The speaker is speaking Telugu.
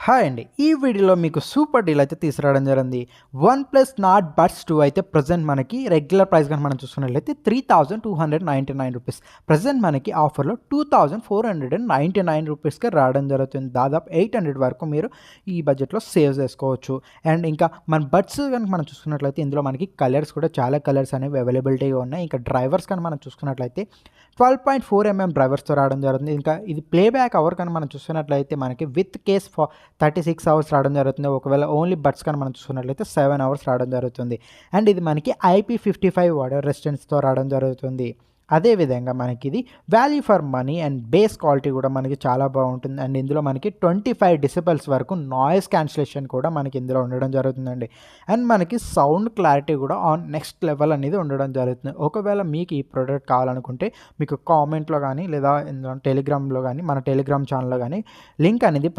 హాయ్ అండి. ఈ వీడియోలో మీకు సూపర్ డీల్ అయితే తీసుకురావడం జరిగింది. వన్‌ప్లస్ నార్డ్ బడ్స్ 2 అయితే ప్రెజెంట్ మనకి రెగ్యులర్ ప్రైస్ గనుక మనం చూసుకున్నట్లయితే రూ. 3299. ప్రెజెంట్ మనకి ఆఫర్‌లో రూ. 2499కి రావడం జరుగుతుంది. దాదాపు 800 వరకు మీరు ఈ బడ్జెట్‌లో సేవ్ చేసుకోవచ్చు. అండ్ ఇంకా మన బడ్స్ గనుక మనం చూసుకున్నట్లయితే ఇందులో మనకి కలర్స్ కూడా చాలా కలర్స్ అనేవి అవైలబిలిటీగా ఉన్నాయి. ఇంకా డ్రైవర్స్ కానీ మనం చూసుకున్నట్లయితే 12.4 డ్రైవర్స్‌తో రావడం జరుగుతుంది. ఇంకా ఇది ప్లేబ్యాక్ అవర్ కానీ మనం చూస్తున్నట్లయితే మనకి విత్ కేస్ 36 అవర్స్ రావడం జరుగుతుంది. ఒకవేళ ఓన్లీ బడ్స్ కానీ మనం చూసుకున్నట్లయితే 7 అవర్స్ రావడం జరుగుతుంది. అండ్ ఇది మనకి IP55 వాటర్ రెసిస్టెన్స్‌తో రావడం జరుగుతుంది. అదేవిధంగా మనకి ఇది value for money and base quality కూడా మనకి చాలా బాగుంటుంది. అండ్ ఇందులో మనకి 25 డెసిబెల్స్ వరకు నాయిస్ క్యాన్సిలేషన్ కూడా మనకి ఇందులో ఉండడం జరుగుతుందండి. అండ్ మనకి సౌండ్ క్లారిటీ కూడా ఆన్ నెక్స్ట్ లెవెల్ అనేది ఉండడం జరుగుతుంది. ఒకవేళ మీకు ఈ ప్రోడక్ట్ కావాలనుకుంటే మీకు కామెంట్లో కానీ లేదా టెలిగ్రామ్లో కానీ మన టెలిగ్రామ్ ఛానల్లో కానీ లింక్ అనేది